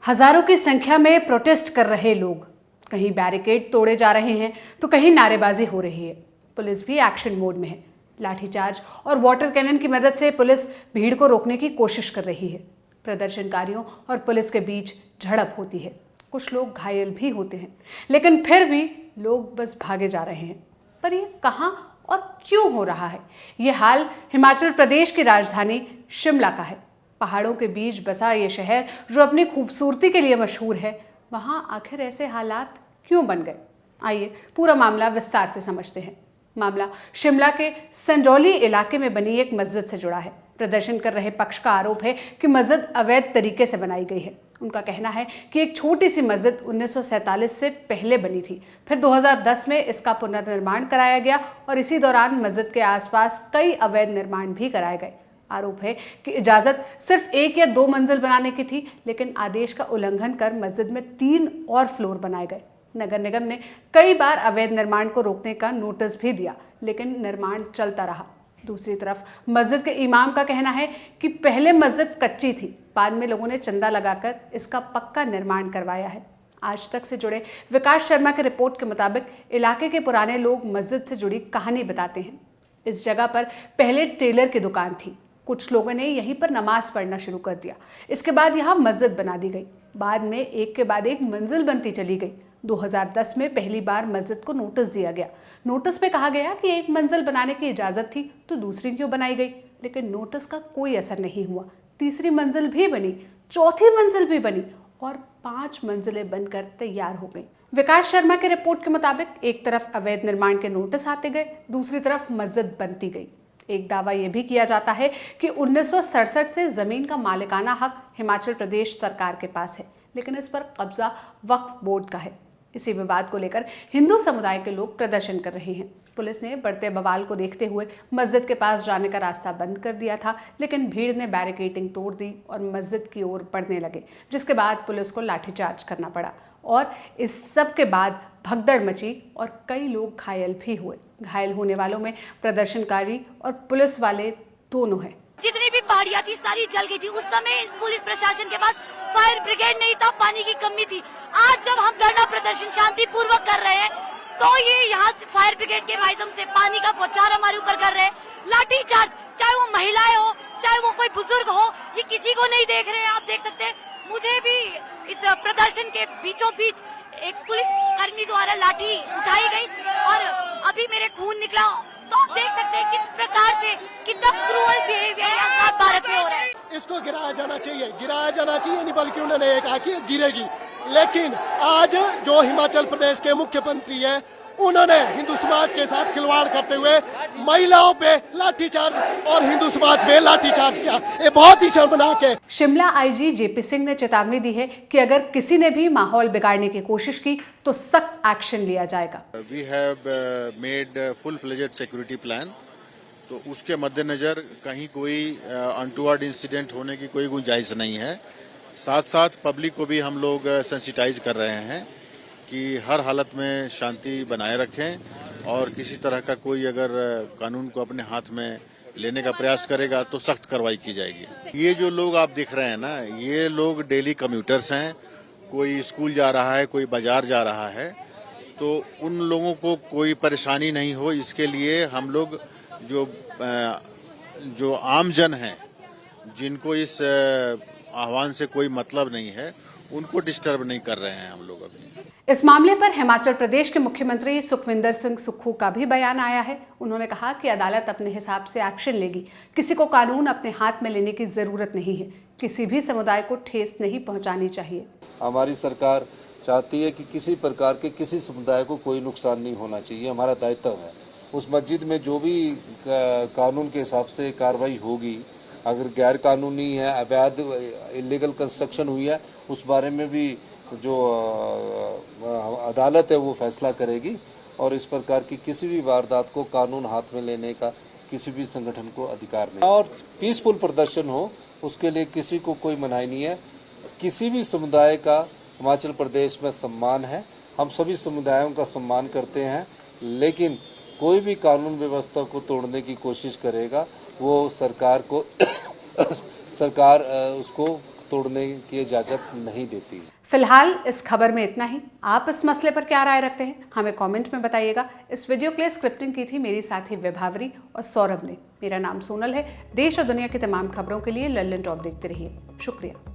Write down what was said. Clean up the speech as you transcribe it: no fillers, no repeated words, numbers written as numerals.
हजारों की संख्या में प्रोटेस्ट कर रहे लोग, कहीं बैरिकेड तोड़े जा रहे हैं तो कहीं नारेबाजी हो रही है। पुलिस भी एक्शन मोड में है। लाठीचार्ज और वाटर कैनन की मदद से पुलिस भीड़ को रोकने की कोशिश कर रही है। प्रदर्शनकारियों और पुलिस के बीच झड़प होती है। कुछ लोग घायल भी होते हैं, लेकिन फिर भी लोग बस भागे जा रहे हैं। पर ये कहां और क्यों हो रहा है? ये हाल हिमाचल प्रदेश की राजधानी शिमला का है। पहाड़ों के बीच बसा ये शहर जो अपनी खूबसूरती के लिए मशहूर है, वहां आखिर ऐसे हालात क्यों बन गए? आइए पूरा मामला विस्तार से समझते हैं। मामला शिमला के संजौली इलाके में बनी एक मस्जिद से जुड़ा है। प्रदर्शन कर रहे पक्ष का आरोप है कि मस्जिद अवैध तरीके से बनाई गई है। उनका कहना है कि एक छोटी सी मस्जिद 1947 से पहले बनी थी, फिर 2010 में इसका पुनर्निर्माण कराया गया और इसी दौरान मस्जिद के आसपास कई अवैध निर्माण भी कराए गए। आरोप है कि इजाजत सिर्फ 1 या 2 मंजिल बनाने की थी, लेकिन आदेश का उल्लंघन कर मस्जिद में 3 और फ्लोर बनाए गए। नगर निगम ने कई बार अवैध निर्माण को रोकने का नोटिस भी दिया, लेकिन निर्माण चलता रहा। दूसरी तरफ मस्जिद के इमाम का कहना है कि पहले मस्जिद कच्ची थी, बाद में लोगों ने चंदा लगाकर इसका पक्का निर्माण करवाया है। आज तक से जुड़े विकास शर्मा की रिपोर्ट के मुताबिक इलाके के पुराने लोग मस्जिद से जुड़ी कहानी बताते हैं। इस जगह पर पहले टेलर की दुकान थी। कुछ लोगों ने यहीं पर नमाज पढ़ना शुरू कर दिया। इसके बाद यहाँ मस्जिद बना दी गई। बाद में एक के बाद एक मंजिल बनती चली गई। 2010 में पहली बार मस्जिद को नोटिस दिया गया। नोटिस में कहा गया कि 1 मंजिल बनाने की इजाजत थी तो दूसरी क्यों बनाई गई, लेकिन नोटिस का कोई असर नहीं हुआ। तीसरी मंजिल भी बनी, चौथी मंजिल भी बनी और 5 मंजिलें बनकर तैयार हो गई। विकास शर्मा की रिपोर्ट के मुताबिक एक तरफ अवैध निर्माण के नोटिस आते गए, दूसरी तरफ मस्जिद बनती गई। एक दावा यह भी किया जाता है कि 1967 से जमीन का मालिकाना हक हिमाचल प्रदेश सरकार के पास है, लेकिन इस पर कब्जा वक्फ बोर्ड का है। इसी विवाद को लेकर हिंदू समुदाय के लोग प्रदर्शन कर रहे हैं। पुलिस ने बढ़ते बवाल को देखते हुए मस्जिद के पास जाने का रास्ता बंद कर दिया था, लेकिन भीड़ ने बैरिकेडिंग तोड़ दी और मस्जिद की ओर बढ़ने लगे, जिसके बाद पुलिस को लाठीचार्ज करना पड़ा और इस सब के बाद भगदड़ मची और कई लोग घायल भी हुए। घायल होने वालों में प्रदर्शनकारी और पुलिस वाले दोनों हैं। जितनी भी पहाड़ियां थी सारी जल गई थी। उस समय इस पुलिस प्रशासन के पास फायर ब्रिगेड नहीं था, पानी की कमी थी। आज जब हम धरना प्रदर्शन शांतिपूर्वक कर रहे हैं तो ये यहाँ फायर ब्रिगेड के माध्यम से पानी का बौछार हमारे ऊपर कर रहे हैं। लाठीचार्ज, चाहे वो महिलाएं हो चाहे वो कोई बुजुर्ग हो, ये किसी को नहीं देख रहे हैं। आप देख सकते हैं, मुझे भी इस प्रदर्शन के बीचों बीच एक पुलिस कर्मी द्वारा लाठी उठाई गई और अभी मेरे खून निकला। तो आप देख सकते हैं किस प्रकार से कितना क्रूअल बिहेवियर यहाँ भारत में हो रहा है। इसको गिराया जाना चाहिए नहीं, बल्कि उन्होंने कहा कि गिरेगी। लेकिन आज जो हिमाचल प्रदेश के मुख्यमंत्री है, उन्होंने हिंदू समाज के साथ खिलवाड़ करते हुए महिलाओं पे लाठीचार्ज और हिंदू समाज पे लाठीचार्ज किया। ये बहुत ही शर्मनाक है। शिमला आईजी जेपी सिंह ने चेतावनी दी है कि अगर किसी ने भी माहौल बिगाड़ने की कोशिश की तो सख्त एक्शन लिया जाएगा। We have made full fledged security plan, तो उसके मद्देनजर कहीं कोई अनटूवर्ड इंसिडेंट होने की कोई गुंजाइश नहीं है। साथ साथ पब्लिक को भी हम लोग सेंसिटाइज कर रहे हैं कि हर हालत में शांति बनाए रखें और किसी तरह का कोई अगर कानून को अपने हाथ में लेने का प्रयास करेगा तो सख्त कार्रवाई की जाएगी। ये जो लोग आप दिख रहे हैं ना, ये लोग डेली कम्यूटर्स हैं। कोई स्कूल जा रहा है, कोई बाजार जा रहा है, तो उन लोगों को कोई परेशानी नहीं हो, इसके लिए हम लोग जो आम जन हैं, जिनको इस आह्वान से कोई मतलब नहीं है, उनको डिस्टर्ब नहीं कर रहे हैं हम लोग अभी। इस मामले पर हिमाचल प्रदेश के मुख्यमंत्री सुखविंदर सिंह सुक्खू का भी बयान आया है। उन्होंने कहा कि अदालत अपने हिसाब से एक्शन लेगी। किसी को कानून अपने हाथ में लेने की जरूरत नहीं है। किसी भी समुदाय को ठेस नहीं पहुंचानी चाहिए। हमारी सरकार चाहती है कि किसी प्रकार के किसी समुदाय को कोई नुकसान नहीं होना चाहिए। हमारा दायित्व है। उस मस्जिद में जो भी कानून के हिसाब से कार्रवाई होगी, अगर गैर कानूनी है, अवैध इलीगल कंस्ट्रक्शन हुई है, उस बारे में भी जो अदालत है वो फैसला करेगी और इस प्रकार की किसी भी वारदात को कानून हाथ में लेने का किसी भी संगठन को अधिकार नहीं। और पीसफुल प्रदर्शन हो, उसके लिए किसी को कोई मनाही नहीं है। किसी भी समुदाय का हिमाचल प्रदेश में सम्मान है। हम सभी समुदायों का सम्मान करते हैं, लेकिन कोई भी कानून व्यवस्था को तोड़ने की कोशिश करेगा वो सरकार उसको तोड़ने की इजाज़त नहीं देती। फिलहाल इस खबर में इतना ही। आप इस मसले पर क्या राय रखते हैं हमें कमेंट में बताइएगा। इस वीडियो के लिए स्क्रिप्टिंग की थी मेरी साथी विभावरी और सौरभ ने। मेरा नाम सोनल है। देश और दुनिया की तमाम खबरों के लिए लल्लन टॉप देखते रहिए। शुक्रिया।